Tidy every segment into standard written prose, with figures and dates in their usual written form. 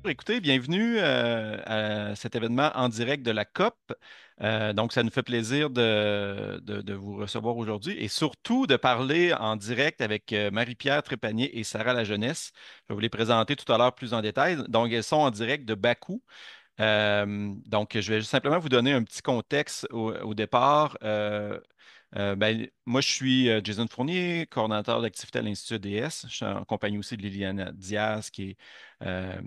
Écoutez, bienvenue à cet événement en direct de la COP. Donc, ça nous fait plaisir de vous recevoir aujourd'hui et surtout de parler en direct avec Marie-Pierre Trépanier et Sarah Lajeunesse. Je vais vous les présenter tout à l'heure plus en détail. Donc, elles sont en direct de Bakou. Donc, je vais simplement vous donner un petit contexte au départ. Moi, je suis Jason Fournier, coordonnateur d'activité à l'Institut EDS. Je suis en compagnie aussi de Liliana Diaz, qui est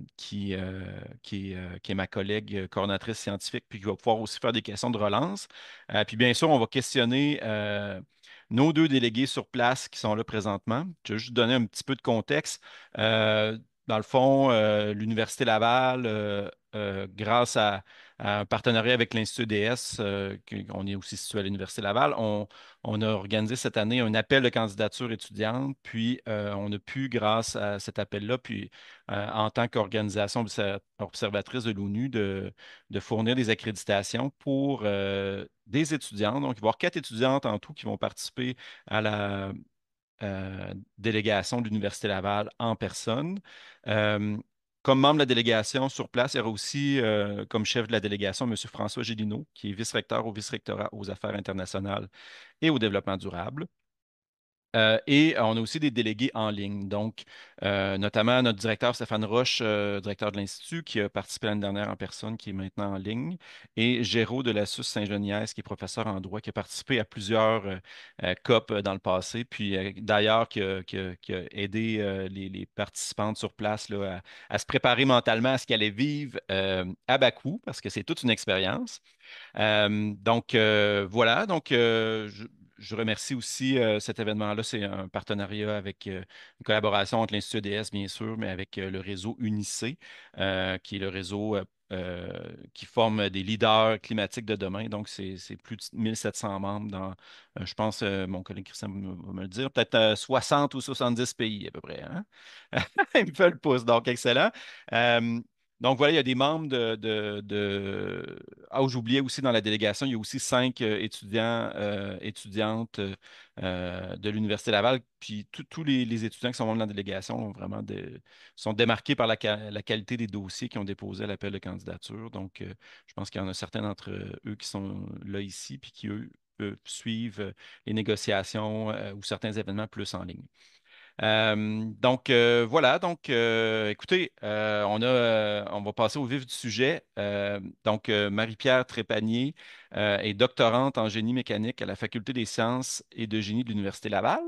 ma collègue coordonnatrice scientifique, puis qui va pouvoir aussi faire des questions de relance. Puis bien sûr, on va questionner nos deux délégués sur place qui sont là présentement. Je vais juste donner un petit peu de contexte. Euh, Dans le fond, l'Université Laval, grâce à un partenariat avec l'Institut DS, on est aussi situé à l'Université Laval, on a organisé cette année un appel de candidature étudiante, puis on a pu, grâce à cet appel-là, puis en tant qu'organisation observatrice de l'ONU, de fournir des accréditations pour des étudiantes. Donc, il va y avoir 4 étudiantes en tout qui vont participer à la délégation de l'Université Laval en personne. Euh, Comme membre de la délégation sur place, il y aura aussi comme chef de la délégation M. François Gélineau, qui est vice-recteur au vice-rectorat aux affaires internationales et au développement durable. Et on a aussi des délégués en ligne. Donc, notamment notre directeur Stéphane Roche, directeur de l'Institut, qui a participé l'année dernière en personne, qui est maintenant en ligne, et Géraud de la SUS Saint-Geniès, qui est professeur en droit, qui a participé à plusieurs COP dans le passé, puis d'ailleurs qui a aidé les participantes sur place là, à se préparer mentalement à ce qu'elle allait vivre à Bakou, parce que c'est toute une expérience. Voilà, je remercie aussi cet événement-là. C'est un partenariat avec une collaboration entre l'Institut DS, bien sûr, mais avec le réseau UNICE, qui est le réseau qui forme des leaders climatiques de demain. Donc, c'est plus de 1700 membres dans, je pense, mon collègue Christian va me le dire, peut-être 60 ou 70 pays à peu près, hein? Il me fait le pouce, donc excellent. Euh, donc voilà, il y a des membres Ah, j'oubliais aussi dans la délégation, il y a aussi 5 étudiants, étudiantes de l'Université Laval. Puis tous les étudiants qui sont membres de la délégation sont démarqués par la qualité des dossiers qu'ils ont déposés à l'appel de candidature. Donc, je pense qu'il y en a certains d'entre eux qui sont là ici, puis qui, eux, peuvent suivre les négociations ou certains événements plus en ligne. Voilà, écoutez, on va passer au vif du sujet. Marie-Pierre Trépanier est doctorante en génie mécanique à la Faculté des sciences et de génie de l'Université Laval.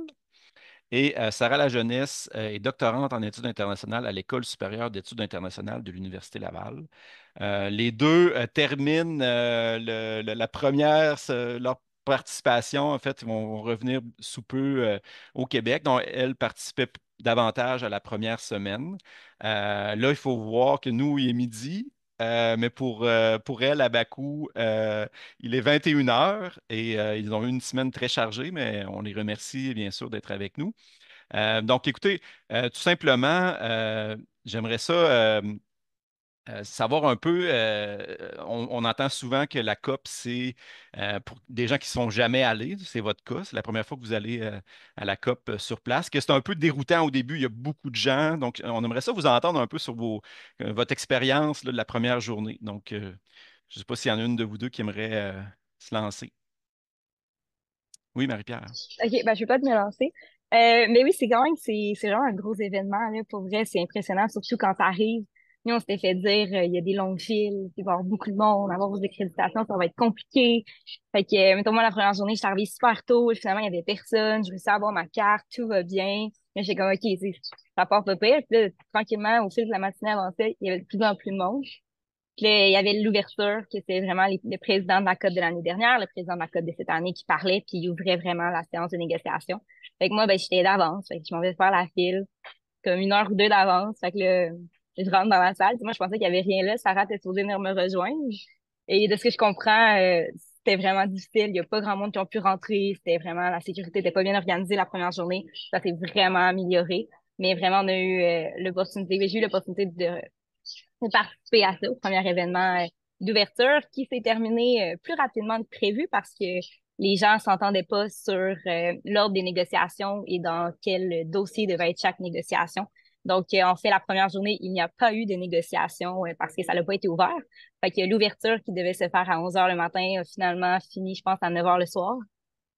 Et Sarah Lajeunesse est doctorante en études internationales à l'École supérieure d'études internationales de l'Université Laval. Les deux terminent la première, leur participation, en fait, ils vont revenir sous peu au Québec. Donc, elle participait davantage à la première semaine. Là, il faut voir que nous, il est midi. Mais pour elle, à Bakou, il est 21 heures et ils ont eu une semaine très chargée, mais on les remercie bien sûr d'être avec nous. Écoutez, tout simplement, j'aimerais ça savoir un peu. On entend souvent que la COP, c'est pour des gens qui ne sont jamais allés, c'est votre cas, c'est la première fois que vous allez à la COP sur place, que c'est un peu déroutant au début, il y a beaucoup de gens, donc on aimerait ça vous entendre un peu sur votre expérience là, de la première journée. Donc, je ne sais pas s'il y en a une de vous deux qui aimerait se lancer. Oui, Marie-Pierre. OK, ben, je vais pas te me lancer. Mais oui, c'est quand même, c'est vraiment un gros événement, là. Pour vrai, c'est impressionnant, surtout quand ça arrive. Nous, on s'était fait dire, il y a des longues files, il va y avoir beaucoup de monde, avoir vos accréditations, ça va être compliqué. Fait que, mettons, moi, la première journée, je suis arrivée super tôt, finalement, il y avait personne, je réussis à avoir ma carte, tout va bien. Mais j'étais comme, OK, ça part pas pire. Puis là, tranquillement, au fil de la matinée avancée, il y avait de plus en plus de monde. Puis là, il y avait l'ouverture, que c'est vraiment le président de la COP de l'année dernière, le président de la COP de cette année qui parlait, puis il ouvrait vraiment la séance de négociation. Fait que moi, ben, j'étais d'avance. Fait que je m'en vais faire la file, comme 1 heure ou 2 d'avance. Fait que là, je rentre dans la salle. Puis moi, je pensais qu'il y avait rien là. Sarah était supposée venir me rejoindre. Et de ce que je comprends, c'était vraiment difficile. Il y a pas grand monde qui ont pu rentrer. C'était vraiment, la sécurité n'était pas bien organisée la première journée. Ça s'est vraiment amélioré. Mais vraiment, on a eu l'opportunité, j'ai eu l'opportunité de participer à ça, au premier événement d'ouverture qui s'est terminé plus rapidement que prévu parce que les gens s'entendaient pas sur l'ordre des négociations et dans quel dossier devait être chaque négociation. Donc, en fait, la première journée, il n'y a pas eu de négociation parce que ça n'a pas été ouvert. Fait que l'ouverture qui devait se faire à 11 heures le matin a finalement fini, je pense, à 9 heures le soir.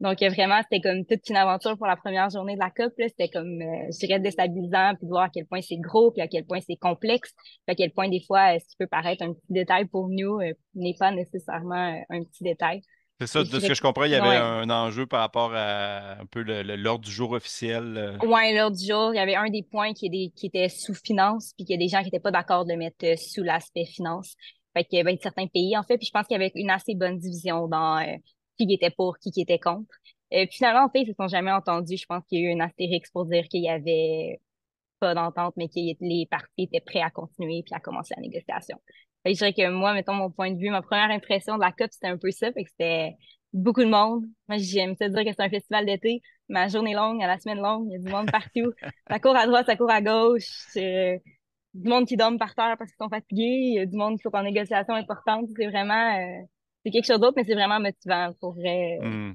Donc, vraiment, c'était comme toute une aventure pour la première journée de la COP, là. C'était comme, je dirais, déstabilisant, puis de voir à quel point c'est gros, puis à quel point c'est complexe, puis à quel point, des fois, ce qui peut paraître un petit détail pour nous, n'est pas nécessairement un petit détail. C'est ça, Et je de ce dirais que que, je comprends, il y avait ouais, un enjeu par rapport à un peu l'ordre du jour officiel. ouais, l'heure du jour, il y avait un des points qui était sous finance, puis qu'il y a des gens qui n'étaient pas d'accord de le mettre sous l'aspect finance. Fait qu'il y avait certains pays, en fait, puis je pense qu'il y avait une assez bonne division dans qui était pour, qui était contre. Puis finalement, en fait, ils se sont jamais entendus. Je pense qu'il y a eu un astérix pour dire qu'il y avait pas d'entente, mais que les partis étaient prêts à continuer puis à commencer la négociation. Fait que je dirais que moi, mettons mon point de vue, ma première impression de la COP, c'était un peu ça, fait que c'était beaucoup de monde. Moi, j'aime ça dire que c'est un festival d'été. Ma journée longue, à la semaine longue, il y a du monde partout. Ça court à droite, ça court à gauche. Du monde qui dorment par terre parce qu'ils sont fatigués. Il y a du monde qui sont en négociation importante. C'est vraiment, c'est quelque chose d'autre, mais c'est vraiment motivant. Pour vrai, Hmm.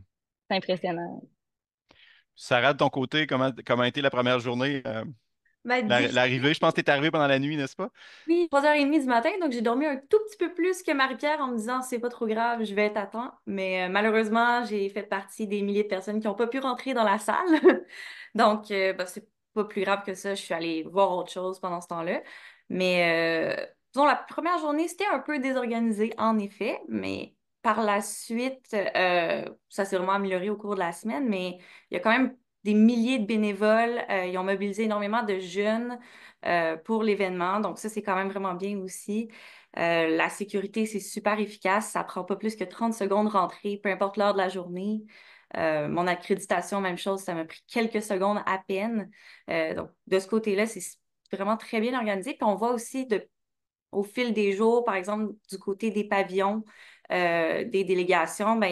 c'est impressionnant. Sarah, de ton côté, comment a été la première journée, Ben, difficile. l'arrivée? Je pense que tu es arrivé pendant la nuit, n'est-ce pas? Oui, 3h30 du matin, donc j'ai dormi un tout petit peu plus que Marie-Pierre en me disant c'est pas trop grave, je vais être à temps. Mais malheureusement, j'ai fait partie des milliers de personnes qui n'ont pas pu rentrer dans la salle. Donc, ben, c'est pas plus grave que ça. Je suis allée voir autre chose pendant ce temps-là. Mais disons, la première journée, c'était un peu désorganisé, en effet. Mais par la suite, ça s'est vraiment amélioré au cours de la semaine. Mais il y a quand même des milliers de bénévoles. Ils ont mobilisé énormément de jeunes pour l'événement. Donc ça, c'est quand même vraiment bien aussi. La sécurité, c'est super efficace. Ça prend pas plus que 30 secondes de rentrer, peu importe l'heure de la journée. Mon accréditation, même chose, ça m'a pris quelques secondes à peine. Donc de ce côté-là, c'est vraiment très bien organisé. Puis on voit aussi au fil des jours, par exemple, du côté des pavillons, des délégations, ben,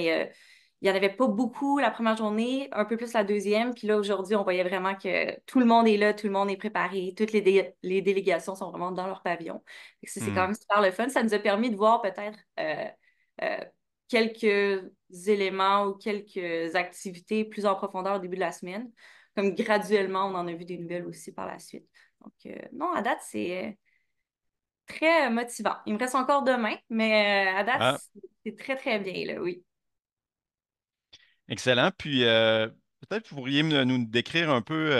il n'y en avait pas beaucoup la première journée, un peu plus la deuxième. Puis là, aujourd'hui, on voyait vraiment que tout le monde est là, tout le monde est préparé, toutes les délégations sont vraiment dans leur pavillon. Fait que ça, c'est quand Hmm. même super le fun. Ça nous a permis de voir peut-être euh, quelques éléments ou quelques activités plus en profondeur au début de la semaine. Comme graduellement, on en a vu des nouvelles aussi par la suite. Donc, non, à date, c'est très motivant. Il me reste encore demain, mais à date, Ah, c'est très, très bien, là, oui. excellent. Puis peut-être vous pourriez nous décrire un peu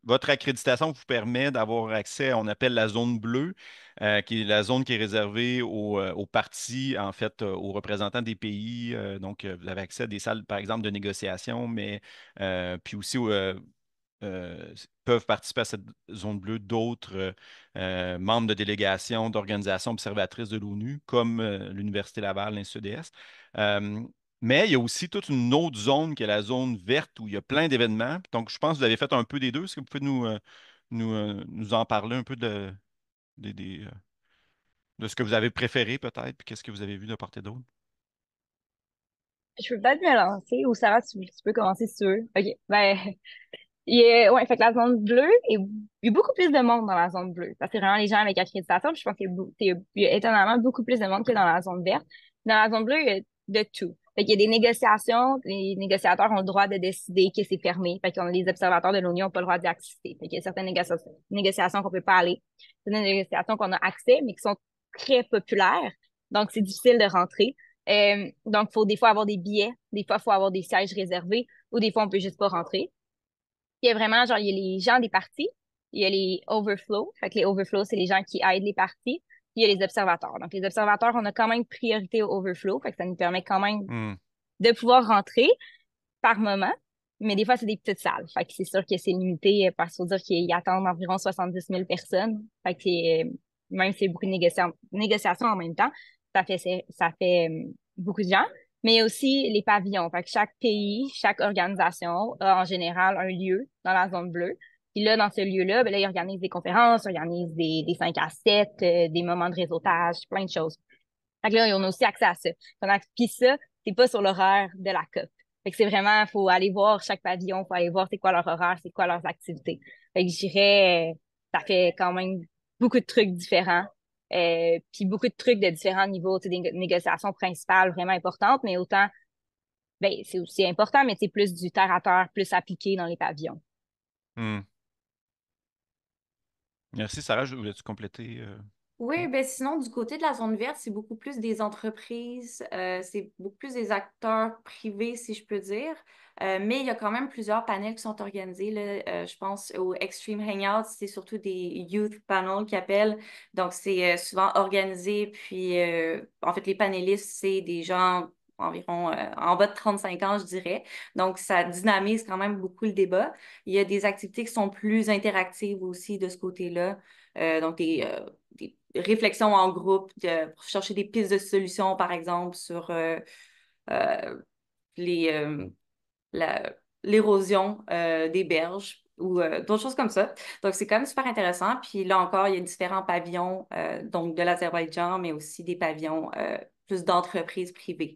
votre accréditation vous permet d'avoir accès, on appelle la zone bleue, qui est la zone qui est réservée aux partis, en fait, aux représentants des pays. Donc, vous avez accès à des salles, par exemple, de négociation, mais puis aussi peuvent participer à cette zone bleue d'autres membres de délégations, d'organisations observatrices de l'ONU, comme l'Université Laval, l'Institut Euh, mais il y a aussi toute une autre zone qui est la zone verte où il y a plein d'événements. Donc, je pense que vous avez fait un peu des deux. Est-ce que vous pouvez nous en parler un peu de ce que vous avez préféré peut-être, puis qu'est-ce que vous avez vu de part et d'autre? Je peux peut-être me lancer, ou Sarah, tu peux commencer si tu veux. OK. Ben, ouais, fait que la zone bleue, il y a beaucoup plus de monde dans la zone bleue. Parce que vraiment les gens avec accréditation, puis je pense qu'il y a étonnamment beaucoup plus de monde que dans la zone verte. Dans la zone bleue, il y a de tout. Fait qu'il y a des négociations, les négociateurs ont le droit de décider que c'est fermé. Fait que les observateurs de l'ONU n'ont pas le droit d'y assister. Fait qu'il y a certaines négociations qu'on peut pas aller, certaines négociations qu'on a accès, mais qui sont très populaires. Donc, c'est difficile de rentrer. Donc, faut des fois avoir des billets, des fois, il faut avoir des sièges réservés, ou des fois, on peut juste pas rentrer. Il y a vraiment, genre, il y a les gens des partis, il y a les overflows. Fait que les overflows, c'est les gens qui aident les partis. Puis il y a les observateurs. Donc, les observateurs, on a quand même priorité au overflow. Fait que ça nous permet quand même Hmm. de pouvoir rentrer par moment. Mais des fois, c'est des petites salles. Fait que c'est sûr que c'est limité parce qu'il faut dire qu'ils attendent environ 70 000 personnes. Fait que même si c'est beaucoup de négociations en même temps, ça fait beaucoup de gens. Mais il y a aussi les pavillons. Fait que chaque pays, chaque organisation a en général un lieu dans la zone bleue. Puis là, dans ce lieu-là, ben là, ils organisent des conférences, ils organisent des 5 à 7, des moments de réseautage, plein de choses. Fait que là, on a aussi accès à ça. Puis ça, c'est pas sur l'horaire de la COP. Fait que c'est vraiment, faut aller voir chaque pavillon, faut aller voir c'est quoi leur horaire, c'est quoi leurs activités. Fait que je dirais, ça fait quand même beaucoup de trucs différents. Puis beaucoup de trucs de différents niveaux, tu sais, des négociations principales vraiment importantes, mais autant, ben, c'est aussi important, mais c'est plus du terre à terre, plus appliqué dans les pavillons. Hmm. Merci, Sarah. Voulais-tu compléter? Oui, Oui. ben sinon, du côté de la zone verte, c'est beaucoup plus des entreprises, c'est beaucoup plus des acteurs privés, si je peux dire. Mais il y a quand même plusieurs panels qui sont organisés, là. Je pense au Extreme Hangout, c'est surtout des youth panels qui appellent. Donc, c'est souvent organisé. Puis, en fait, les panélistes, c'est des gens environ en bas de 35 ans, je dirais. Donc, ça dynamise quand même beaucoup le débat. Il y a des activités qui sont plus interactives aussi de ce côté-là. Donc, des réflexions en groupe pour chercher des pistes de solutions, par exemple, sur euh, les, l'érosion des berges ou d'autres choses comme ça. Donc, c'est quand même super intéressant. Puis là encore, il y a différents pavillons, donc de l'Azerbaïdjan, mais aussi des pavillons plus d'entreprises privées.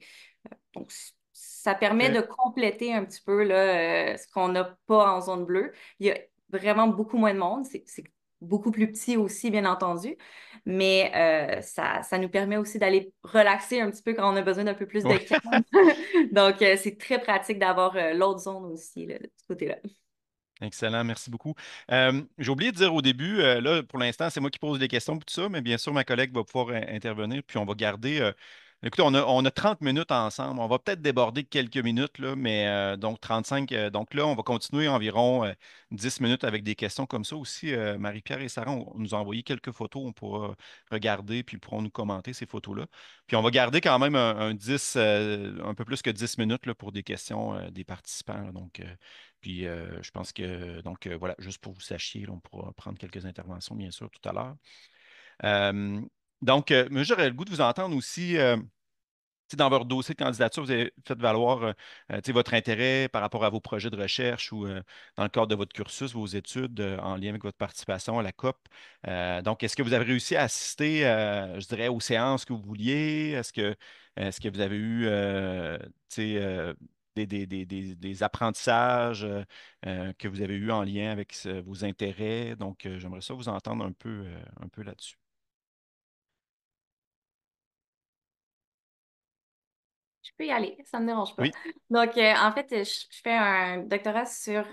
Donc, ça permet de OK. compléter un petit peu là, ce qu'on n'a pas en zone bleue. Il y a vraiment beaucoup moins de monde. C'est beaucoup plus petit aussi, bien entendu. Mais ça nous permet aussi d'aller relaxer un petit peu quand on a besoin d'un peu plus de Ouais. calme. Donc, c'est très pratique d'avoir l'autre zone aussi, là, de ce côté-là. Excellent, merci beaucoup. J'ai oublié de dire au début, là, pour l'instant, c'est moi qui pose les questions pour tout ça, mais bien sûr, ma collègue va pouvoir intervenir, puis on va garder. Écoutez, on a 30 minutes ensemble. On va peut-être déborder de quelques minutes, là, mais donc 35. Donc là, on va continuer environ 10 minutes avec des questions comme ça aussi. Marie-Pierre et Sarah nous ont envoyé quelques photos. On pourra regarder, puis ils pourront nous commenter ces photos-là. Puis on va garder quand même un 10, un peu plus que 10 minutes là, pour des questions des participants, là. Donc, puis je pense que, donc voilà, juste pour que vous sachiez, là, on pourra prendre quelques interventions, bien sûr, tout à l'heure. Euh, donc, mais j'aurais le goût de vous entendre aussi. Tu sais, dans votre dossier de candidature, vous avez fait valoir tu sais, votre intérêt par rapport à vos projets de recherche ou dans le cadre de votre cursus, vos études en lien avec votre participation à la COP. Donc, est-ce que vous avez réussi à assister, je dirais, aux séances que vous vouliez? Est-ce que vous avez eu tu sais, des apprentissages que vous avez eus en lien avec vos intérêts? Donc, j'aimerais ça vous entendre un peu là-dessus. Je peux y aller, ça ne me dérange pas. Oui. Donc, en fait, je fais un doctorat sur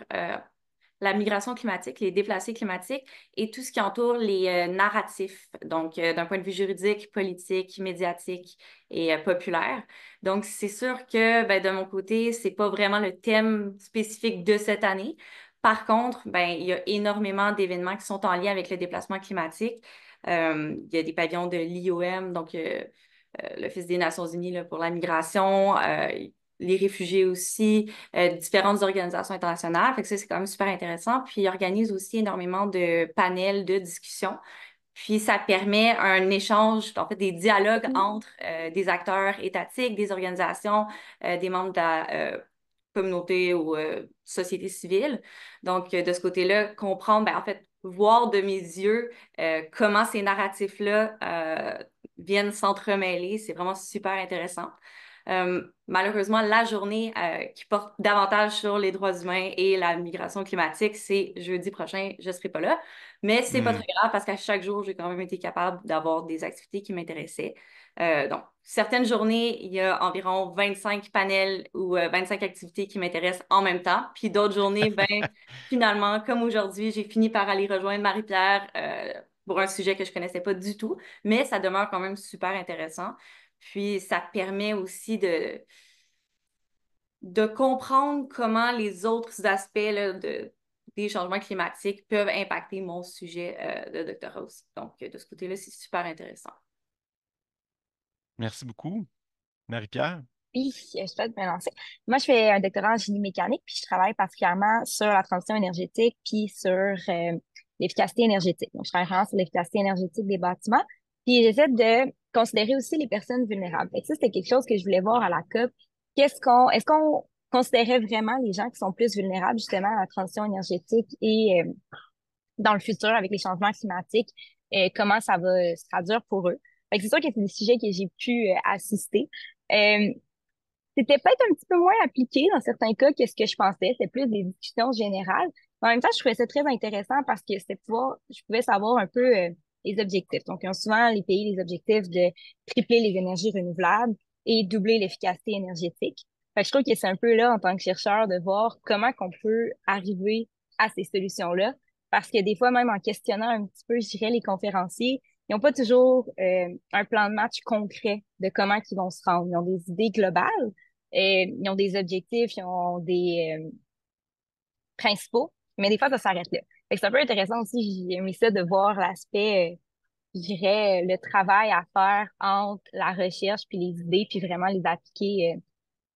la migration climatique, les déplacés climatiques et tout ce qui entoure les narratifs, donc d'un point de vue juridique, politique, médiatique et populaire. Donc, c'est sûr que ben, de mon côté, c'est pas vraiment le thème spécifique de cette année. Par contre, ben, il y a énormément d'événements qui sont en lien avec le déplacement climatique. Il y a des pavillons de l'IOM, donc l'Office des Nations Unies là, pour la migration, les réfugiés aussi, différentes organisations internationales. Fait que ça, c'est quand même super intéressant. Puis, ils organisent aussi énormément de panels de discussion. Puis, ça permet un échange, en fait, des dialogues entre des acteurs étatiques, des organisations, des membres de la communauté ou société civile. Donc, de ce côté-là, comprendre, ben, en fait, voir de mes yeux comment ces narratifs-là viennent s'entremêler, c'est vraiment super intéressant. Malheureusement, la journée qui porte davantage sur les droits humains et la migration climatique, c'est jeudi prochain. Je ne serai pas là, mais c'est pas très grave parce qu'à chaque jour, j'ai quand même été capable d'avoir des activités qui m'intéressaient. Donc, certaines journées, il y a environ 25 panels ou 25 activités qui m'intéressent en même temps. Puis d'autres journées, ben, finalement, comme aujourd'hui, j'ai fini par aller rejoindre Marie-Pierre pour un sujet que je connaissais pas du tout, mais ça demeure quand même super intéressant. Puis ça permet aussi de comprendre comment les autres aspects là, des changements climatiques peuvent impacter mon sujet de doctorat aussi. Donc, de ce côté-là, c'est super intéressant. Merci beaucoup, Marie-Pierre. Oui, je souhaite me lancer. Moi, je fais un doctorat en génie mécanique, puis je travaille particulièrement sur la transition énergétique, puis sur l'efficacité énergétique. Donc, je travaille vraiment sur l'efficacité énergétique des bâtiments. Puis j'essaie de considérer aussi les personnes vulnérables. Fait que ça, c'était quelque chose que je voulais voir à la COP. Est-ce qu'on considérait vraiment les gens qui sont plus vulnérables justement à la transition énergétique et dans le futur avec les changements climatiques, comment ça va se traduire pour eux? Fait que c'est sûr que c'est des sujets que j'ai pu assister. Euh, C'était peut-être un petit peu moins appliqué dans certains cas que ce que je pensais. C'était plus des discussions générales. En même temps, je trouvais ça très intéressant parce que je pouvais savoir un peu les objectifs. Donc, ils ont souvent les pays les objectifs de tripler les énergies renouvelables et doubler l'efficacité énergétique. Fait que je trouve que c'est un peu là, en tant que chercheur, de voir comment qu'on peut arriver à ces solutions-là parce que des fois, même en questionnant un petit peu, je dirais, les conférenciers, ils n'ont pas toujours un plan de match concret de comment ils vont se rendre. Ils ont des idées globales, ils ont des objectifs, ils ont des principaux, mais des fois, ça s'arrête là. Fait que c'est un peu intéressant aussi, j'ai aimé ça de voir l'aspect, je dirais, le travail à faire entre la recherche puis les idées, puis vraiment les appliquer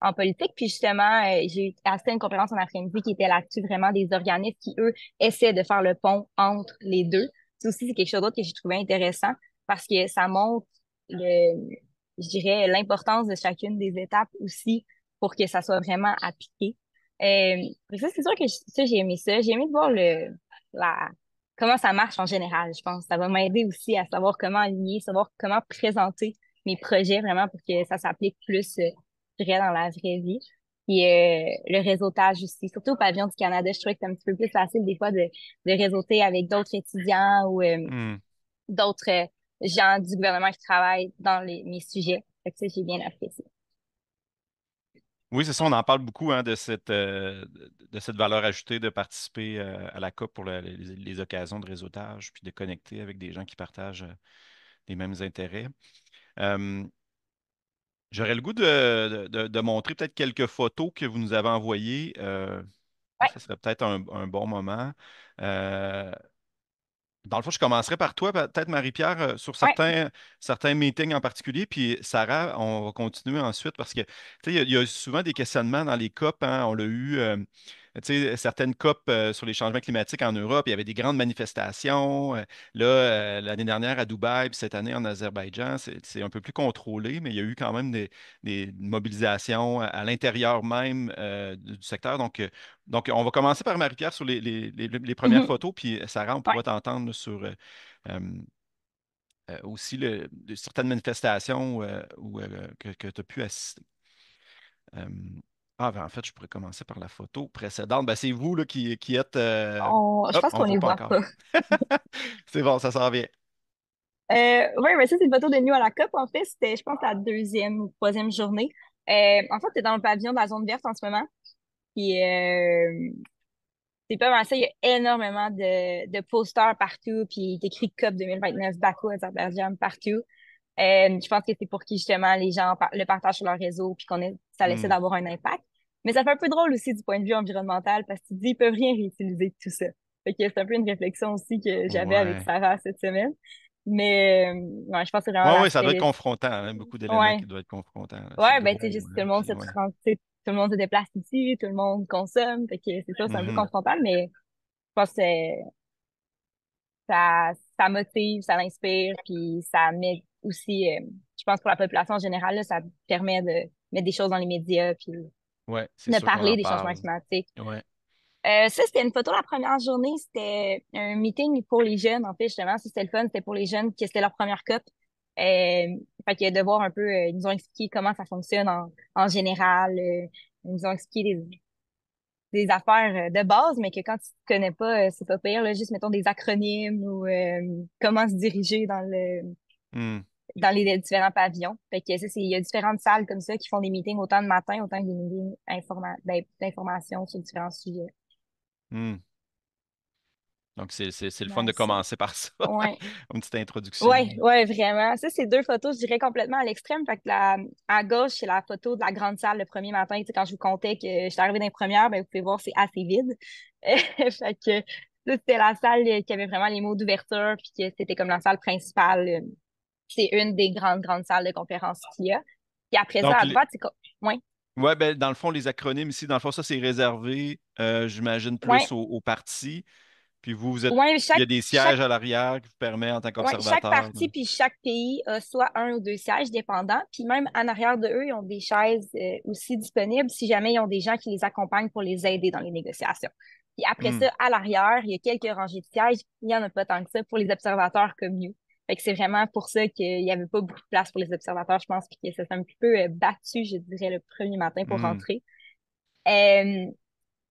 en politique. Puis justement, j'ai assisté à une conférence en après-midi qui était là-dessus, vraiment des organismes qui, eux, essaient de faire le pont entre les deux. Ça aussi, c'est quelque chose d'autre que j'ai trouvé intéressant parce que ça montre je dirais, l'importance de chacune des étapes aussi pour que ça soit vraiment appliqué. Fait que ça, c'est sûr que ça, j'ai aimé ça. J'ai aimé de voir la, comment ça marche en général, je pense. Ça va m'aider aussi à savoir comment aligner, savoir comment présenter mes projets vraiment pour que ça s'applique plus dirais, dans la vraie vie. Puis le réseautage aussi, surtout au pavillon du Canada, je trouvais que c'est un petit peu plus facile des fois de réseauter avec d'autres étudiants ou Hmm. d'autres gens du gouvernement qui travaillent dans mes sujets. Fait que ça, j'ai bien apprécié. Oui, c'est ça, on en parle beaucoup hein, de cette valeur ajoutée de participer à la COP pour les occasions de réseautage, puis de connecter avec des gens qui partagent les mêmes intérêts. Euh, J'aurais le goût de montrer peut-être quelques photos que vous nous avez envoyées. Ouais, Ça serait peut-être un bon moment. Euh, Dans le fond, je commencerai par toi, peut-être Marie-Pierre, sur ouais. certains meetings en particulier. Puis Sarah, on va continuer ensuite parce que tu sais, il y a souvent des questionnements dans les COP. Hein. On l'a eu, tu sais, certaines COP sur les changements climatiques en Europe. Il y avait des grandes manifestations. Là, l'année dernière à Dubaï, puis cette année en Azerbaïdjan, c'est un peu plus contrôlé, mais il y a eu quand même des mobilisations à l'intérieur même du secteur. Donc, on va commencer par Marie-Pierre sur les premières Mhm. photos, puis Sarah, on Ouais. pourra t'entendre sur euh, aussi certaines manifestations que tu as pu assister. Euh, ben, en fait, je pourrais commencer par la photo précédente. Ben, c'est vous là, qui êtes. Je Hop, pense on ne qu'on voit les pas voit encore. pas. C'est bon, ça s'en vient. Oui, mais ça, c'est une photo de nous à la COP. En fait, c'était, je pense, la deuxième ou troisième journée. En fait, t'es dans le pavillon de la zone verte en ce moment. Puis, c'est pas mal ça. Il y a énormément de posters partout. Puis, il est écrit COP 2029, Bakou, Azerbaïdjan, partout. Je pense que c'est pour que, justement, les gens le partagent sur leur réseau puis ça essaie Hmm. d'avoir un impact. Mais ça fait un peu drôle aussi du point de vue environnemental parce que tu te dis, ils peuvent rien réutiliser de tout ça. Fait que c'est un peu une réflexion aussi que j'avais avec Ouais. Sarah cette semaine. Mais, ouais, je pense que c'est vraiment Ouais, ouais, ça l'aspect doit être là. confrontant, hein, beaucoup d'éléments Ouais. qui doivent être confrontants. Là. C'est Ouais, ben, tu sais, gros, juste hein, tout le monde puis ouais. tu sais, tout le monde se déplace ici, tout le monde consomme. Fait que c'est sûr, c'est un peu Mhm. confrontant, mais je pense que ça motive, ça l'inspire, puis ça met aussi, je pense pour la population en général, là, ça permet de mettre des choses dans les médias, puis Ouais, c'est de sûr qu'on parler en des changements parle. climatiques. Ouais. Ça, c'était une photo la première journée. C'était un meeting pour les jeunes, en fait, justement. Ça, c'était le fun. C'était pour les jeunes, que c'était leur première COP. Fait que de voir un peu, ils nous ont expliqué comment ça fonctionne en général. Ils nous ont expliqué des affaires de base, mais que quand tu ne connais pas, c'est pas pire, là, juste, mettons, des acronymes ou comment se diriger Hmm. dans les différents pavillons. Fait que ça, il y a différentes salles comme ça qui font des meetings autant de matin, autant que des meetings d'information sur différents sujets. Hmm. Donc, c'est le fun Ouais, de ça. commencer par ça. Ouais. Une petite introduction. Ouais, ouais, vraiment. Ça, c'est deux photos, je dirais, complètement à l'extrême. Fait que à gauche, c'est la photo de la grande salle le premier matin. Tu sais, quand je vous contais que j'étais arrivée dans les premières, ben, vous pouvez voir, c'est assez vide. Fait que ça, c'était la salle qui avait vraiment les mots d'ouverture, puis que c'était comme la salle principale. C'est une des grandes, grandes salles de conférence qu'il y a. Puis après ça, Donc, à droite, c'est quoi? Ouais. ouais, ben, dans le fond, les acronymes ici, dans le fond, ça, c'est réservé, j'imagine, plus Ouais. aux partis. Puis vous, vous êtes, Ouais, il y a des sièges à l'arrière qui vous permettent en tant ouais, chaque qu'observateur. partie puis chaque pays a soit un ou deux sièges dépendants. Puis même en arrière de eux, ils ont des chaises aussi disponibles si jamais ils ont des gens qui les accompagnent pour les aider dans les négociations. Puis après Hmm. ça, à l'arrière, il y a quelques rangées de sièges. Il n'y en a pas tant que ça pour les observateurs comme nous. Fait que c'est vraiment pour ça qu'il n'y avait pas beaucoup de place pour les observateurs, je pense, puis que ça s'est un petit peu battu, je dirais, le premier matin pour Hmm. rentrer. Euh,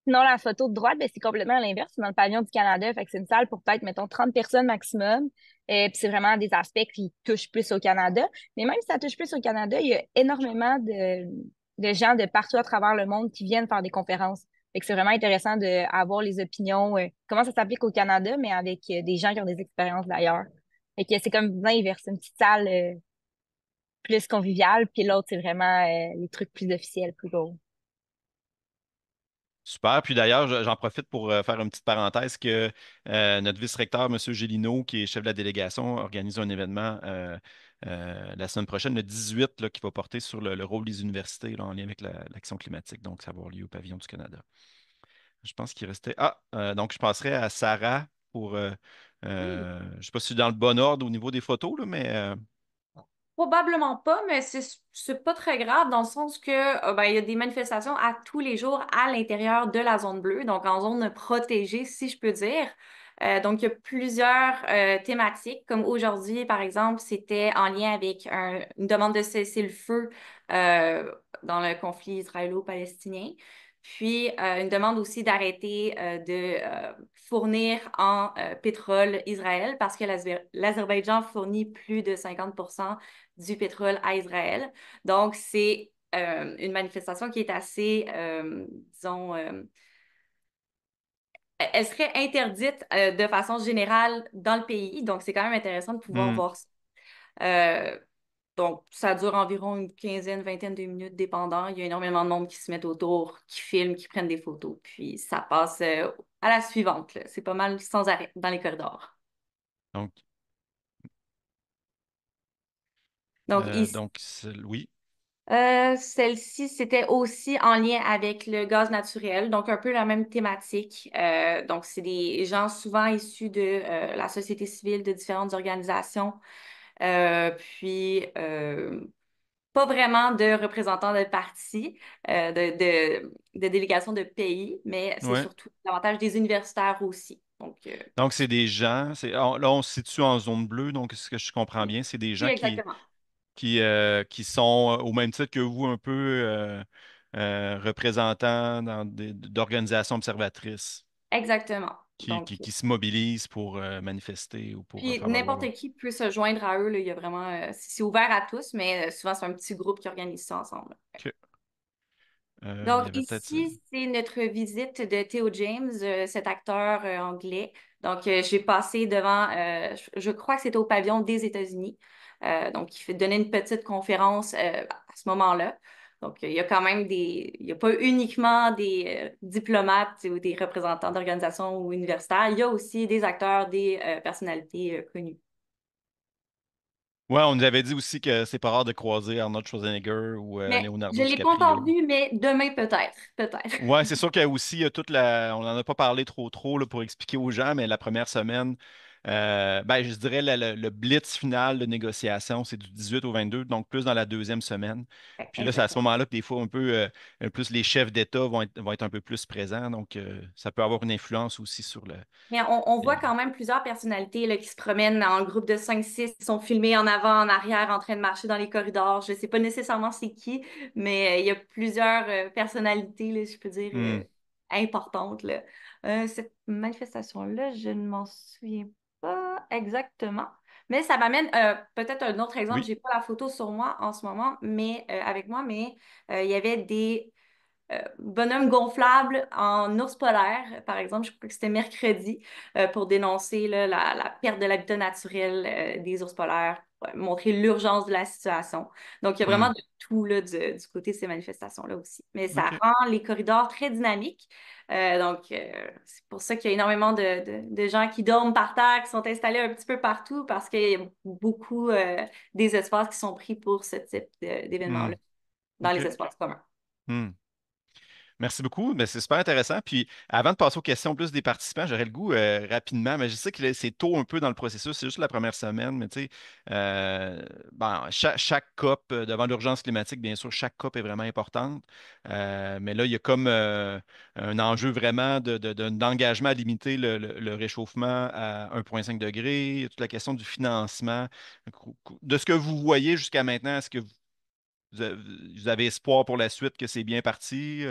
Sinon, la photo de droite, ben, c'est complètement à l'inverse. C'est dans le pavillon du Canada. Fait que c'est une salle pour peut-être, mettons, 30 personnes maximum. Puis c'est vraiment des aspects qui touchent plus au Canada. Mais même si ça touche plus au Canada, il y a énormément de gens de partout à travers le monde qui viennent faire des conférences Fait que c'est vraiment intéressant d'avoir les opinions, comment ça s'applique au Canada, mais avec des gens qui ont des expériences d'ailleurs. Fait que c'est comme l'inverse, une petite salle plus conviviale, puis l'autre, c'est vraiment les trucs plus officiels, plus gros. Super. Puis d'ailleurs, j'en profite pour faire une petite parenthèse que notre vice-recteur, M. Gélineau, qui est chef de la délégation, organise un événement la semaine prochaine, le 18, là, qui va porter sur le rôle des universités là, en lien avec l'action climatique. Donc, ça va avoir lieu au Pavillon du Canada. Je pense qu'il restait. Ah, donc je passerai à Sarah pour. Je ne sais pas si c'est dans le bon ordre au niveau des photos, là, mais. Probablement pas, mais c'est pas très grave dans le sens que ben, il y a des manifestations à tous les jours à l'intérieur de la zone bleue, donc en zone protégée, si je peux dire. Donc, il y a plusieurs thématiques, comme aujourd'hui, par exemple, c'était en lien avec une demande de cesser le feu dans le conflit israélo-palestinien. Puis, une demande aussi d'arrêter de fournir en pétrole Israël parce que l'Azerbaïdjan fournit plus de 50% du pétrole à Israël. Donc, c'est une manifestation qui est assez, disons, elle serait interdite de façon générale dans le pays. Donc, c'est quand même intéressant de pouvoir Hmm. voir ça. Euh, donc, ça dure environ une quinzaine, vingtaine de minutes, dépendant. Il y a énormément de monde qui se met autour, qui filment, qui prennent des photos. Puis, ça passe à la suivante, là. C'est pas mal sans arrêt dans les corridors. Donc, Donc, ici, oui. celle-ci, c'était aussi en lien avec le gaz naturel, donc un peu la même thématique. Donc, c'est des gens souvent issus de la société civile, de différentes organisations, puis pas vraiment de représentants de partis, de délégations de pays, mais c'est Ouais. surtout davantage des universitaires aussi. Donc, Donc, c'est des gens. Là, on se situe en zone bleue, donc ce que je comprends oui, bien, c'est des oui, gens exactement. qui sont au même titre que vous, un peu représentants d'organisations observatrices Exactement. Donc, qui se mobilisent pour manifester ou pour puis faire valoir leur. n'importe qui peut se joindre à eux, là. Il y a vraiment, c'est ouvert à tous, mais souvent c'est un petit groupe qui organise ça ensemble. OK. Il Donc y avait peut-être. ici, c'est notre visite de Theo James, cet acteur anglais. Donc j'ai passé devant, je crois que c'était au pavillon des États-Unis. Donc il fait donner une petite conférence à ce moment-là. Donc il y a quand même il n'y a pas uniquement des diplomates ou des représentants d'organisations ou universitaires. Il y a aussi des acteurs, des personnalités connues. Ouais, on nous avait dit aussi que c'est pas rare de croiser Arnold Schwarzenegger ou Mais je Leonardo ne l'ai pas encore DiCaprio. vu, mais demain peut-être. Peut-être. Ouais, c'est sûr qu'il y a aussi toute la. On n'en a pas parlé trop là, pour expliquer aux gens, mais la première semaine, ben, je dirais le blitz final de négociation, c'est du 18 au 22, donc plus dans la deuxième semaine. Ouais, Puis là, c'est à ce exactement. moment-là que des fois, un peu plus les chefs d'État vont être un peu plus présents. Donc, ça peut avoir une influence aussi sur le. Mais on voit les- quand même plusieurs personnalités là, qui se promènent en groupe de 5-6, qui sont filmés en avant, en arrière, en train de marcher dans les corridors. Je ne sais pas nécessairement c'est qui, mais il y a plusieurs personnalités, là, je peux dire, Hmm. importantes, là. Cette manifestation-là, je ne m'en souviens pas exactement. Mais ça m'amène peut-être un autre exemple. Oui. J'ai pas la photo sur moi en ce moment, mais avec moi, mais il y avait des bonhomme gonflable en ours polaire, par exemple, je crois que c'était mercredi, pour dénoncer là, la perte de l'habitat naturel des ours polaires, montrer l'urgence de la situation. Donc, il y a Hmm. vraiment de tout là, du côté de ces manifestations-là aussi. Mais ça OK. rend les corridors très dynamiques. C'est pour ça qu'il y a énormément de gens qui dorment par terre, qui sont installés un petit peu partout, parce qu'il y a beaucoup des espaces qui sont pris pour ce type Hmm. d'événements-là, dans les OK. espaces communs. Hmm. Merci beaucoup. Ben, c'est super intéressant. Puis avant de passer aux questions plus des participants, j'aurais le goût rapidement, mais je sais que là, c'est tôt un peu dans le processus, c'est juste la première semaine, mais tu sais, bon, chaque COP, devant l'urgence climatique, bien sûr, chaque COP est vraiment importante. Mais là, il y a comme un enjeu vraiment d'engagement à limiter le réchauffement à 1,5 degré. Il y a toute la question du financement. De ce que vous voyez jusqu'à maintenant, est-ce que vous avez espoir pour la suite que c'est bien parti?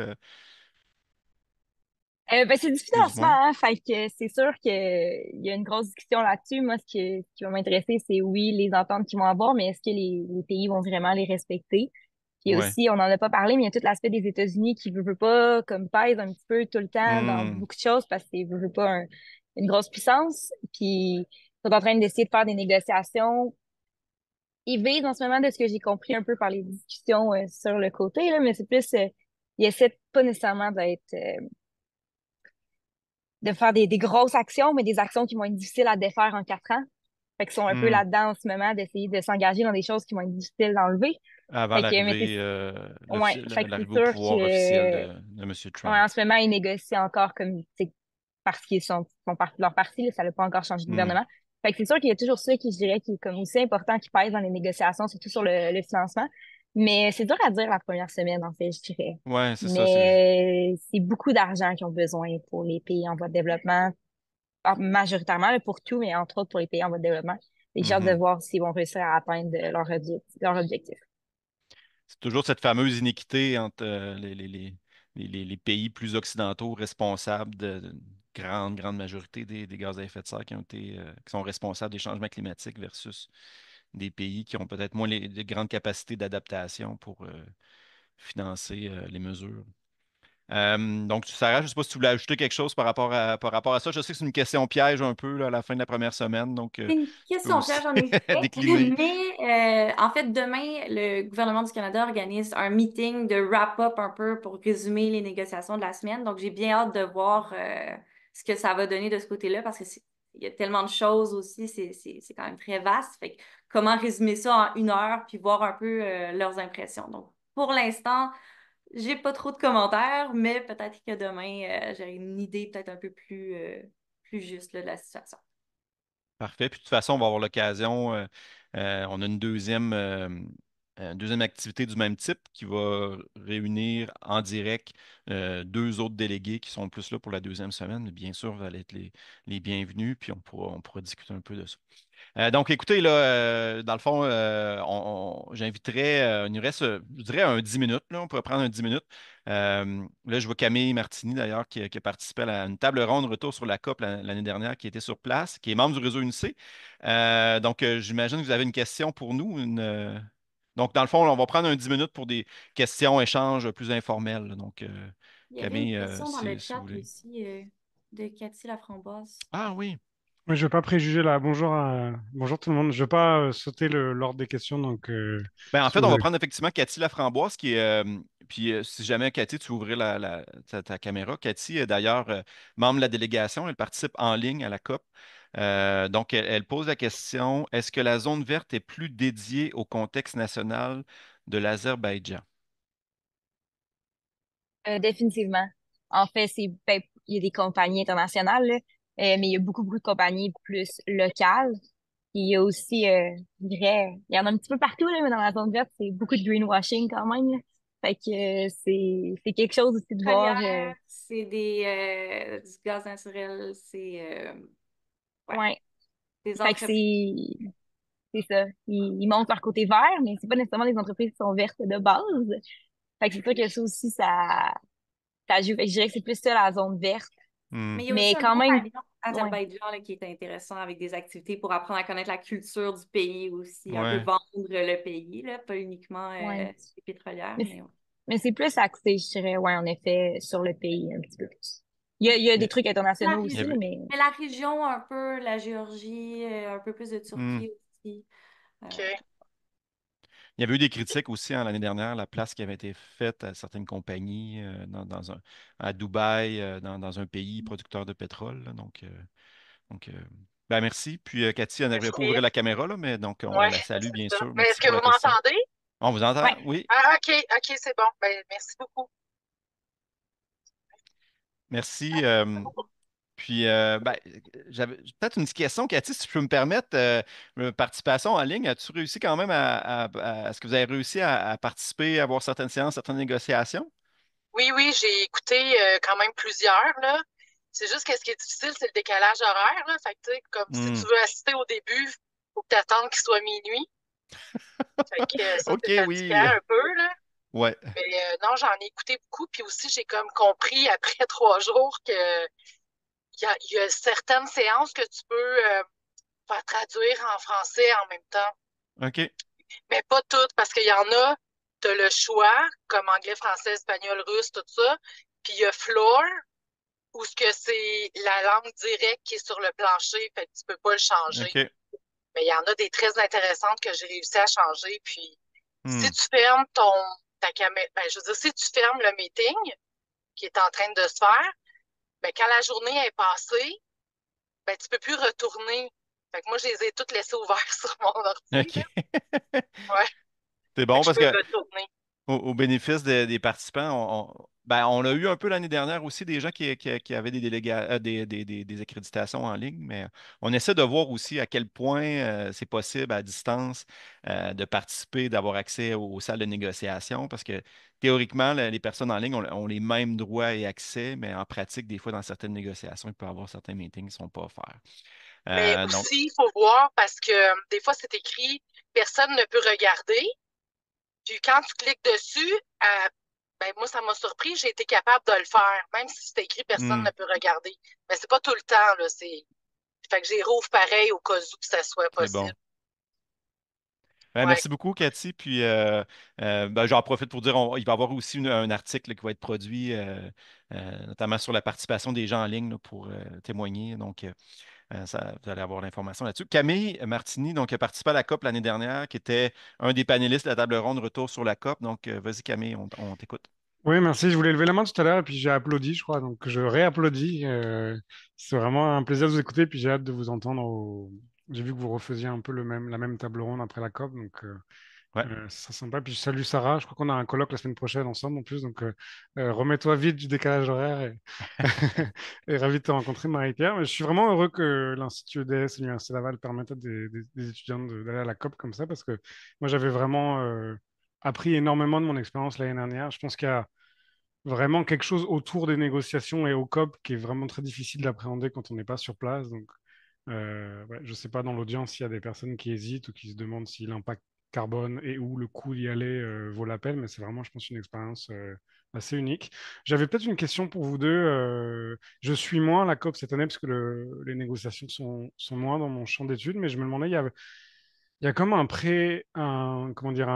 Ben, c'est du Plus ou financement, moins. hein, fait que c'est sûr qu'il y a une grosse discussion là-dessus. Moi, ce qui va m'intéresser, c'est oui, les ententes qu'ils vont avoir, mais est-ce que les pays vont vraiment les respecter? Puis Ouais. aussi, on n'en a pas parlé, mais il y a tout l'aspect des États-Unis qui veut pas, comme pèse un petit peu tout le temps dans Hmm. beaucoup de choses parce qu'ils veut pas une grosse puissance. Puis ils sont en train d'essayer de faire des négociations. Ils visent en ce moment, de ce que j'ai compris un peu par les discussions sur le côté, là, mais c'est plus, ils essaient pas nécessairement de faire des grosses actions, mais des actions qui vont être difficiles à défaire en 4 ans. Fait qu'ils sont un peu Hmm. là-dedans en ce moment d'essayer de s'engager dans des choses qui vont être difficiles d'enlever. Avant Fait que, mais l'arrivée ouais, fait que c'est l'arrivée au sûr pouvoir officiel que, de M. ouais, Trump. en ce moment, ils négocient encore comme, tu sais, parce qu'ils font partie de leur parti, là, ça n'a pas encore changé de Hmm. gouvernement. Fait que c'est sûr qu'il y a toujours ça qui, je dirais, qui est comme aussi important, qui pèse dans les négociations, surtout sur le financement. Mais c'est dur à dire la première semaine, en fait, je dirais. Ouais, c'est ça. Mais c'est beaucoup d'argent qu'ils ont besoin pour les pays en voie de développement, majoritairement là, pour tout, mais entre autres pour les pays en voie de développement. Et j'ai hâte de Mhm. voir s'ils vont réussir à atteindre leur objectif. C'est toujours cette fameuse iniquité entre les pays plus occidentaux responsables d'une grande, grande majorité des gaz à effet de serre qui sont responsables des changements climatiques versus des pays qui ont peut-être moins de grandes capacités d'adaptation pour financer les mesures. Donc, Sarah, je ne sais pas si tu voulais ajouter quelque chose par rapport à ça. Je sais que c'est une question piège un peu là, à la fin de la première semaine, donc C'est une tu peux question aussi piège, en effet. décliner. Mais en fait, demain, le gouvernement du Canada organise un meeting de wrap-up un peu pour résumer les négociations de la semaine. Donc, j'ai bien hâte de voir ce que ça va donner de ce côté-là parce que il y a tellement de choses aussi, c'est quand même très vaste. Fait que comment résumer ça en 1 heure puis voir un peu leurs impressions. Donc, pour l'instant, j'ai pas trop de commentaires, mais peut-être que demain, j'aurai une idée peut-être un peu plus juste là, de la situation. Parfait. Puis de toute façon, on va avoir l'occasion. On a une deuxième activité du même type qui va réunir en direct deux autres délégués qui sont plus là pour la deuxième semaine. Bien sûr, vous allez être les bienvenus, puis on pourra discuter un peu de ça. Donc, écoutez, là, dans le fond, j'inviterais, il nous reste, je dirais, un 10 minutes. Là, on pourrait prendre un 10 minutes. Là, je vois Camille Martini, d'ailleurs, qui a participé à une table ronde retour sur la COP l'année dernière, qui était sur place, qui est membre du réseau UNICE. Donc, j'imagine que vous avez une question pour nous. Donc, dans le fond, on va prendre un 10 minutes pour des questions, échanges plus informels. Là. Donc, Il y avait une Camille, question dans le si vous chat voulez. aussi de Cathy Laframboise. Ah oui. Oui, je ne veux pas préjuger là. Bonjour, bonjour tout le monde. Je ne veux pas sauter l'ordre des questions, donc Ben, en si fait, vous on va avez... prendre effectivement Cathy Laframboise, qui est. Puis, si jamais, Cathy, tu veux ouvrir ta caméra. Cathy est d'ailleurs membre de la délégation. Elle participe en ligne à la COP. Donc, elle pose la question, est-ce que la zone verte est plus dédiée au contexte national de l'Azerbaïdjan? Définitivement. En fait, ben, il y a des compagnies internationales, là, mais il y a beaucoup, beaucoup de compagnies plus locales. Il y a aussi, je dirais, il y en a un petit peu partout, là, mais dans la zone verte, c'est beaucoup de greenwashing quand même, là. Fait que c'est quelque chose aussi de voir. Pétrolière, c'est du gaz naturel, ouais, Ouais. des Fait que entreprises. c'est ça. Ils montrent leur côté vert, mais c'est pas nécessairement des entreprises qui sont vertes de base. Fait que c'est sûr que ça aussi, ça joue. Fait que je dirais que c'est plus ça, la zone verte. Hmm. Mais il y a aussi Mais un quand gros même, pavillon ouais. Azerbaïdjan là, qui est intéressant avec des activités pour apprendre à connaître la culture du pays aussi, un peu Ouais. vendre le pays, là, pas uniquement Ouais. les pétrolières, Mais, mais ouais. mais c'est plus axé, je dirais, ouais, en effet, sur le pays un petit peu plus. Il y a des Il trucs La internationaux il y aussi, là, avait, mais mais la région un peu, la Géorgie, un peu plus de hmm. Turquie aussi. Euh, OK. Il y avait eu des critiques aussi hein, l'année dernière, la place qui avait été faite à certaines compagnies à Dubaï, dans un pays producteur de pétrole. Là. Donc, ben merci. Puis Cathy, elle n'arrivait pas à Merci. ouvrir la caméra, là, mais donc on Oui, la salue c'est bien ça. sûr. Mais est-ce Merci que pour la vous question. m'entendez? On vous entend? ouais. Oui, Ah, OK, c'est bon. Ben, merci beaucoup. merci. Puis, ben, j'avais peut-être une petite question, Cathy, si tu peux me permettre, participation en ligne, as-tu réussi quand même est-ce que vous avez réussi à participer, à avoir certaines séances, certaines négociations? Oui, oui, j'ai écouté quand même plusieurs, là. C'est juste que ce qui est difficile, c'est le décalage horaire, là. Fait que, tu sais, comme si tu Hmm. veux assister au début, faut que tu attendes qu'il soit minuit. Fait que ça, OK, c'est fatigant oui. un peu, là. Ouais. Mais non, j'en ai écouté beaucoup. Puis aussi, j'ai comme compris après 3 jours que il y a certaines séances que tu peux faire traduire en français en même temps. OK. Mais pas toutes, parce qu'il y en a. tu as le choix, comme anglais, français, espagnol, russe, tout ça. Puis il y a floor, où ce que c'est la langue directe qui est sur le plancher, fait que tu peux pas le changer. OK. Mais il y en a des très intéressantes que j'ai réussi à changer. Puis si Hmm. tu fermes ta caméra, ben, je veux dire, si tu fermes le meeting qui est en train de se faire, ben, quand la journée est passée, ben, tu peux plus retourner. Fait que moi, je les ai toutes laissées ouvertes sur mon ordi, OK. là. Ouais. C'est Fait bon que je parce peux que retourner. au bénéfice des participants, ben, on a eu un peu l'année dernière aussi des gens qui avaient des accréditations en ligne, mais on essaie de voir aussi à quel point c'est possible à distance de participer, d'avoir accès aux salles de négociation, parce que théoriquement, les personnes en ligne ont les mêmes droits et accès, mais en pratique, des fois, dans certaines négociations, il peut y avoir certains meetings qui ne sont pas offerts. Mais Donc, aussi, il faut voir parce que des fois, c'est écrit personne ne peut regarder. Puis quand tu cliques dessus, ben moi, ça m'a surpris, j'ai été capable de le faire, même si c'est écrit personne hmm, ne peut regarder. Mais c'est pas tout le temps, là. Fait que j'y rouvre pareil au cas où que ça soit c'est bon. possible. Ben, Ouais. merci beaucoup, Cathy. Puis, ben, j'en profite pour dire il va y avoir aussi un article là, qui va être produit, notamment sur la participation des gens en ligne là, pour témoigner. Donc, vous allez avoir l'information là-dessus. Camille Martini, donc, a participé à la COP l'année dernière, qui était un des panélistes de la table ronde Retour sur la COP. Donc, vas-y, Camille, on t'écoute. Oui, merci. Je voulais lever la main tout à l'heure et puis j'ai applaudi, je crois. Donc je réapplaudis. C'est vraiment un plaisir de vous écouter. Puis j'ai hâte de vous entendre. J'ai vu que vous refaisiez un peu la même table ronde après la COP. Donc Ouais. ce sera sympa. Puis je salue Sarah. Je crois qu'on a un colloque la semaine prochaine ensemble en plus. Donc remets-toi vite du décalage horaire et, et ravi de te rencontrer, Marie-Pierre. Mais je suis vraiment heureux que l'Institut EDS et l'Université Laval permettent à des étudiants d'aller à la COP comme ça parce que moi j'avais vraiment appris énormément de mon expérience l'année dernière. Je pense qu'il y a vraiment quelque chose autour des négociations et au COP qui est vraiment très difficile d'appréhender quand on n'est pas sur place. Donc, ouais, je ne sais pas dans l'audience s'il y a des personnes qui hésitent ou qui se demandent si l'impact carbone et où le coût d'y aller vaut la peine, mais c'est vraiment, je pense, une expérience assez unique. J'avais peut-être une question pour vous deux. Je suis moins à la COP cette année parce que les négociations sont moins dans mon champ d'études, mais je me demandais, il y a comme comment dire,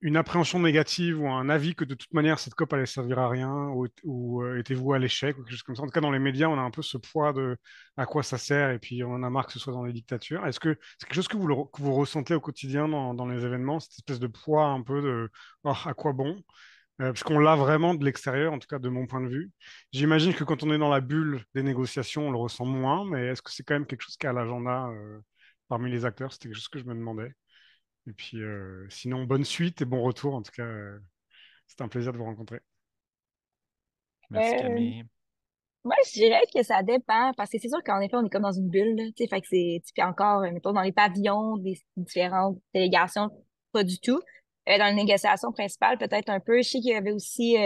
une appréhension négative ou un avis que de toute manière cette COP allait servir à rien ou était vouée à l'échec ou quelque chose comme ça. En tout cas, dans les médias, on a un peu ce poids de à quoi ça sert et puis on en a marre que ce soit dans les dictatures. Est-ce que c'est quelque chose que vous ressentez au quotidien dans les événements, cette espèce de poids un peu de oh, à quoi bon? Parce qu'on l'a vraiment de l'extérieur, en tout cas de mon point de vue. J'imagine que quand on est dans la bulle des négociations, on le ressent moins, mais est-ce que c'est quand même quelque chose qui est à l'agenda parmi les acteurs? C'était quelque chose que je me demandais. Et puis, sinon, bonne suite et bon retour. En tout cas, c'était un plaisir de vous rencontrer. Merci, Euh, Camille. Moi, je dirais que ça dépend, parce que c'est sûr qu'en effet, on est comme dans une bulle, là, tu sais, fait que puis encore, mettons, dans les pavillons des différentes délégations, pas du tout. Dans les négociations principales, peut-être un peu. Je sais qu'il y avait aussi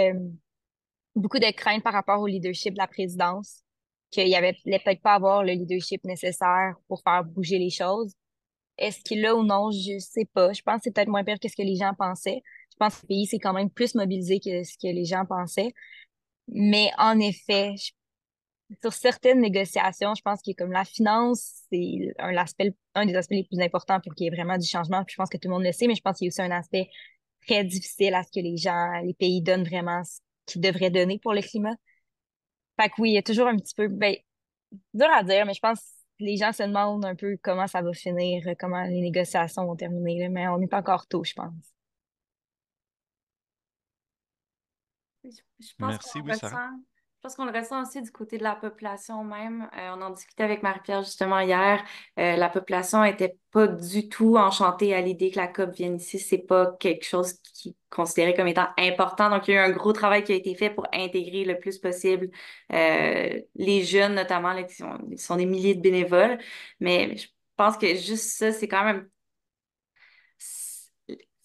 beaucoup de craintes par rapport au leadership de la présidence, qu'il y avait peut-être pas avoir le leadership nécessaire pour faire bouger les choses. Est-ce qu'il l'a ou non, je sais pas. Je pense que c'est peut-être moins pire que ce que les gens pensaient. Je pense que le pays s'est quand même plus mobilisé que ce que les gens pensaient. Mais en effet, sur certaines négociations, je pense que comme la finance, c'est un des aspects les plus importants pour qu'il y ait vraiment du changement. Puis je pense que tout le monde le sait, mais je pense qu'il y a aussi un aspect très difficile à ce que les pays donnent vraiment ce qu'ils devraient donner pour le climat. Fait que oui, il y a toujours un petit peu, ben, dur à dire, mais je pense que les gens se demandent un peu comment ça va finir, comment les négociations vont terminer, là, mais on n'est pas encore tôt, je pense. Je pense qu'on Merci, oui, le Sarah. ressent. Je pense qu'on le ressent aussi du côté de la population même. On en discutait avec Marie-Pierre justement hier. La population était pas du tout enchantée à l'idée que la COP vienne ici. C'est pas quelque chose qui est considéré comme étant important. Donc, il y a eu un gros travail qui a été fait pour intégrer le plus possible les jeunes, notamment, là, qui sont des milliers de bénévoles. Mais je pense que juste ça, c'est quand même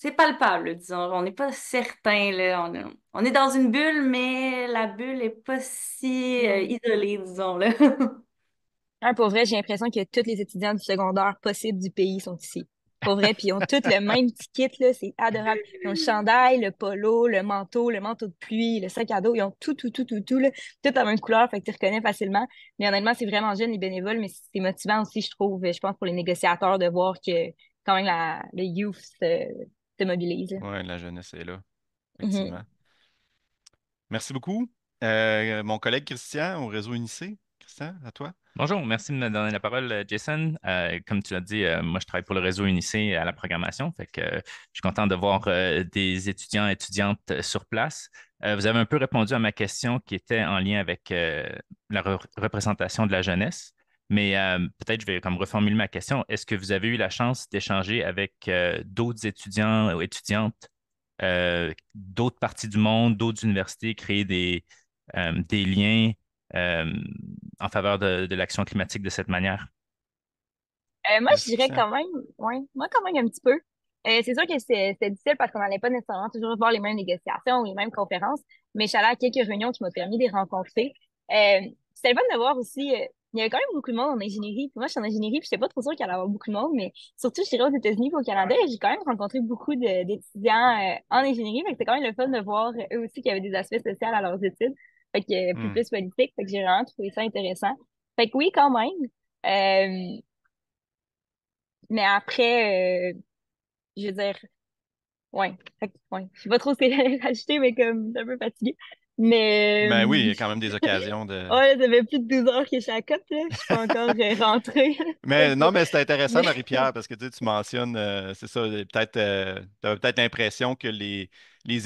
c'est palpable, disons. On n'est pas certain, là. On est dans une bulle, mais la bulle n'est pas si Mm. isolée, disons, là. Pour vrai, j'ai l'impression que tous les étudiants du secondaire possible du pays sont ici. Pour vrai, puis ils ont tous le même petit kit, là, c'est adorable. Ils ont le chandail, le polo, le manteau de pluie, le sac à dos, ils ont tout, là, tout la même couleur, fait que tu reconnais facilement. Mais honnêtement, c'est vraiment jeune, les bénévoles, mais c'est motivant aussi, je trouve, je pense, pour les négociateurs de voir que quand même le youth se te mobilise. Oui, la jeunesse est là, Mhm. effectivement. Merci beaucoup. Mon collègue Christian au réseau Unicé. Christian, à toi. Bonjour, merci de me donner la parole, Jason. Comme tu l'as dit, moi, je travaille pour le réseau Unicé à la programmation. Fait que, je suis content de voir des étudiants et étudiantes sur place. Vous avez un peu répondu à ma question qui était en lien avec la représentation de la jeunesse. Mais peut-être je vais comme reformuler ma question. Est-ce que vous avez eu la chance d'échanger avec d'autres étudiants ou étudiantes d'autres parties du monde, d'autres universités, créer des liens euh, en faveur de l'action climatique de cette manière? Moi, je Vas-y, dirais Christian. quand même, ouais, moi quand même un petit peu. C'est sûr que c'était difficile parce qu'on n'allait pas nécessairement toujours voir les mêmes négociations ou les mêmes conférences, mais je suis allée à quelques réunions qui m'ont permis de les rencontrer. C'était le fun de voir aussi, il y avait quand même beaucoup de monde en ingénierie. Puis moi, je suis en ingénierie, puis j'étais pas trop sûre qu'il allait y avoir beaucoup de monde, mais surtout, je dirais aux États-Unis et au Canada, j'ai quand même rencontré beaucoup d'étudiants en ingénierie. Fait que c'était quand même le fun de voir eux aussi qu'il y avait des aspects sociaux à leurs études, fait que Hmm. plus politique. Fait que j'ai vraiment trouvé ça intéressant. Fait que oui, quand même. Mais après, je veux dire, ouais, ouais. Je sais pas trop ce que j'allais rajouter, mais comme, je suis un peu fatiguée. Mais, Ben oui, il y a quand même des occasions de. ouais, ça fait plus de 12 heures que je suis à la COP, là. Je suis pas encore rentrée. Fait Mais que, non, mais c'est intéressant, mais, Marie-Pierre, parce que tu mentionnes, c'est ça, peut-être, t'avais peut-être l'impression que les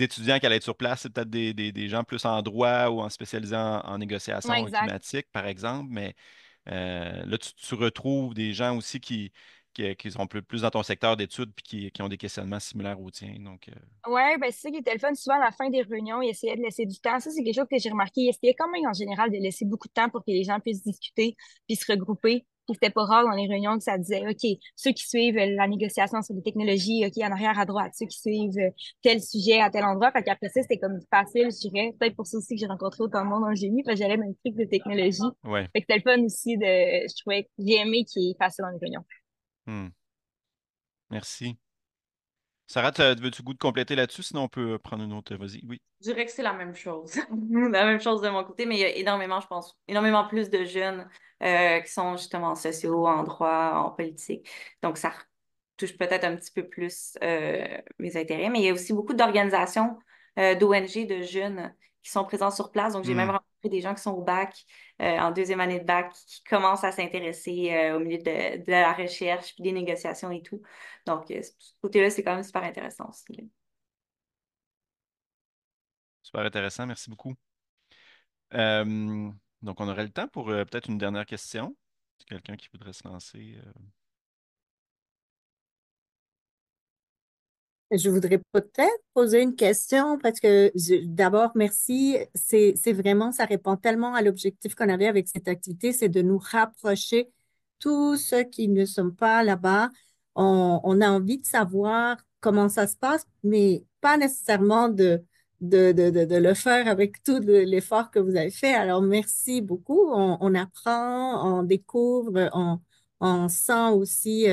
étudiants qui allaient être sur place, c'est peut-être des gens plus en droit ou en spécialisé en ouais, négociation exact. climatique, par exemple, mais là, tu retrouves des gens aussi qui sont plus dans ton secteur d'études puis qui ont des questionnements similaires aux tiens. Donc, Ouais, ben c'est ça qui était le fun. Souvent, à la fin des réunions, il essayait de laisser du temps. Ça, c'est quelque chose que j'ai remarqué. Il essayait quand même, en général, de laisser beaucoup de temps pour que les gens puissent discuter puis se regrouper. Puis c'était pas rare dans les réunions que ça disait, OK, ceux qui suivent la négociation sur les technologies, OK, en arrière à droite, ceux qui suivent tel sujet à tel endroit. Fait qu'après ça, c'était comme facile, je dirais. Peut-être pour ça aussi que j'ai rencontré autant de monde en génie, parce que j'allais même truc de technologie. ouais. Fait que c'était le fun aussi je trouvais, j'ai aimé qu'il est facile dans les réunions. Hmm. Merci. Sarah, veux-tu goût de compléter là-dessus? Sinon, on peut prendre une autre. Vas-y, oui. Je dirais que c'est la même chose. La même chose de mon côté, mais il y a énormément, je pense, énormément plus de jeunes qui sont justement en sociaux, en droit, en politique. Donc, ça touche peut-être un petit peu plus mes intérêts. Mais il y a aussi beaucoup d'organisations, d'ONG, de jeunes qui sont présents sur place. Donc, j'ai même Hmm. rencontré des gens qui sont au bac, en deuxième année de bac, qui commencent à s'intéresser au milieu de la recherche, puis des négociations et tout. Donc, ce côté-là, c'est quand même super intéressant aussi. Super intéressant, merci beaucoup. Euh, donc, on aurait le temps pour peut-être une dernière question. Quelqu'un qui voudrait se lancer. Je voudrais peut-être poser une question parce que d'abord, merci. C'est vraiment, ça répond tellement à l'objectif qu'on avait avec cette activité, c'est de nous rapprocher tous ceux qui ne sont pas là-bas. On a envie de savoir comment ça se passe, mais pas nécessairement de le faire avec tout l'effort que vous avez fait. Alors, merci beaucoup. On apprend, on découvre, on sent aussi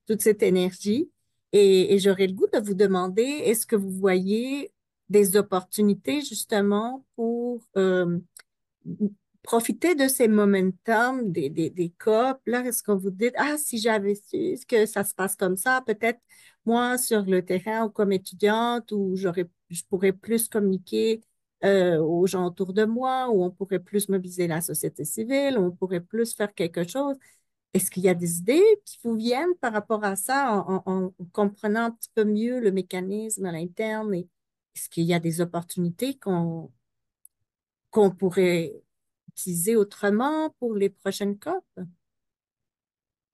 toute cette énergie. Et j'aurais le goût de vous demander, est-ce que vous voyez des opportunités justement pour profiter de ces momentum des COP? Là, est-ce que vous dites, ah, si j'avais su que ça se passe comme ça, peut-être moi sur le terrain ou comme étudiante, ou je pourrais plus communiquer aux gens autour de moi, ou on pourrait plus mobiliser la société civile, ou on pourrait plus faire quelque chose. Est-ce qu'il y a des idées qui vous viennent par rapport à ça en comprenant un petit peu mieux le mécanisme à l'interne? Et est-ce qu'il y a des opportunités qu'on pourrait utiliser autrement pour les prochaines COP?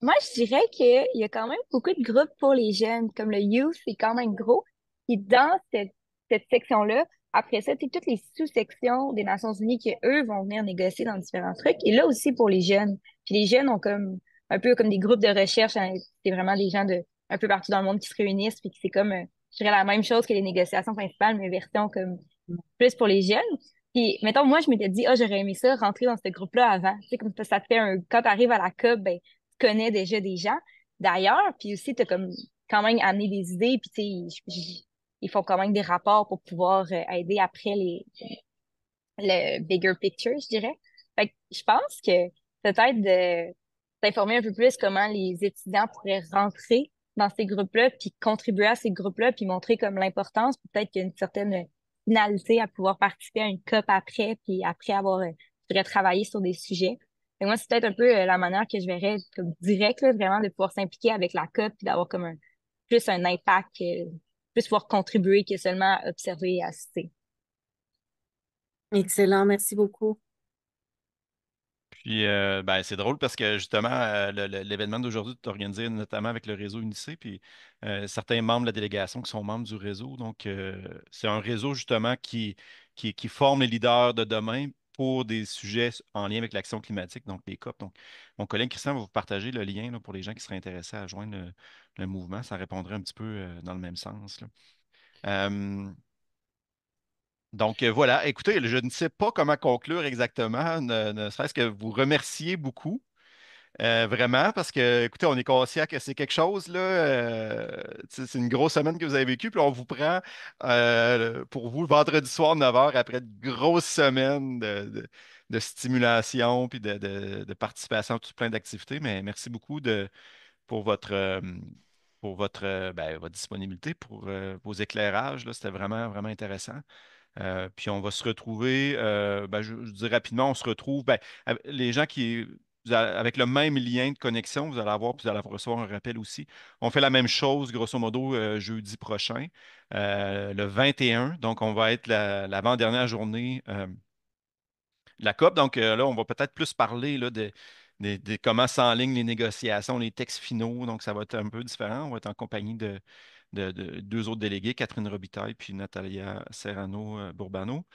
Moi, je dirais qu'il y a quand même beaucoup de groupes pour les jeunes, comme le Youth, c'est quand même gros. Puis dans cette section-là, après ça, c'est toutes les sous-sections des Nations Unies qui, eux, vont venir négocier dans différents trucs. Et là aussi pour les jeunes. Puis les jeunes ont comme un peu comme des groupes de recherche, hein. C'est vraiment des gens de un peu partout dans le monde qui se réunissent, puis que c'est comme, je dirais, la même chose que les négociations principales, mais version comme plus pour les jeunes. Puis, mettons, moi, je m'étais dit, ah, j'aurais aimé ça, rentrer dans ce groupe-là avant. Tu sais, comme ça te fait quand tu arrives à la COP, ben, tu connais déjà des gens d'ailleurs, puis aussi, tu as comme quand même amené des idées, puis tu sais, ils font quand même des rapports pour pouvoir aider après le bigger picture, je dirais. Fait que je pense que peut-être de s'informer un peu plus comment les étudiants pourraient rentrer dans ces groupes-là, puis contribuer à ces groupes-là, puis montrer comme l'importance, puis peut-être qu'il y a une certaine finalité à pouvoir participer à une COP après, puis après avoir, je dirais, travaillé sur des sujets. Et moi, c'est peut-être un peu la manière que je verrais comme direct, là, vraiment, de pouvoir s'impliquer avec la COP, puis d'avoir comme plus un impact, plus pouvoir contribuer que seulement observer et assister. Excellent, merci beaucoup. Puis, ben, c'est drôle parce que justement, l'événement d'aujourd'hui est organisé notamment avec le réseau Unicé, puis certains membres de la délégation qui sont membres du réseau. Donc, c'est un réseau justement qui forme les leaders de demain pour des sujets en lien avec l'action climatique, donc les COP. Donc, mon collègue Christian va vous partager le lien là, pour les gens qui seraient intéressés à joindre le mouvement. Ça répondrait un petit peu dans le même sens, là. Euh, donc voilà, écoutez, je ne sais pas comment conclure exactement, ne serait-ce que vous remercier beaucoup. Vraiment, parce que, écoutez, on est conscient que c'est quelque chose, là. Tu sais, c'est une grosse semaine que vous avez vécue, puis on vous prend pour vous le vendredi soir 9 heures après une grosse semaine de stimulation puis de participation à tout plein d'activités. Mais merci beaucoup pour votre disponibilité, pour vos éclairages, là. C'était vraiment, vraiment intéressant. Puis on va se retrouver, je dis rapidement, on se retrouve, les gens avec le même lien de connexion, vous allez avoir, puis vous allez recevoir un rappel aussi. On fait la même chose, grosso modo, jeudi prochain, le 21. Donc, on va être l'avant-dernière journée de la COP. Donc, là, on va peut-être plus parler là, de comment s'enlignent les négociations, les textes finaux. Donc, ça va être un peu différent. On va être en compagnie de deux autres délégués, Catherine Robitaille puis Natalia Serrano-Bourbano.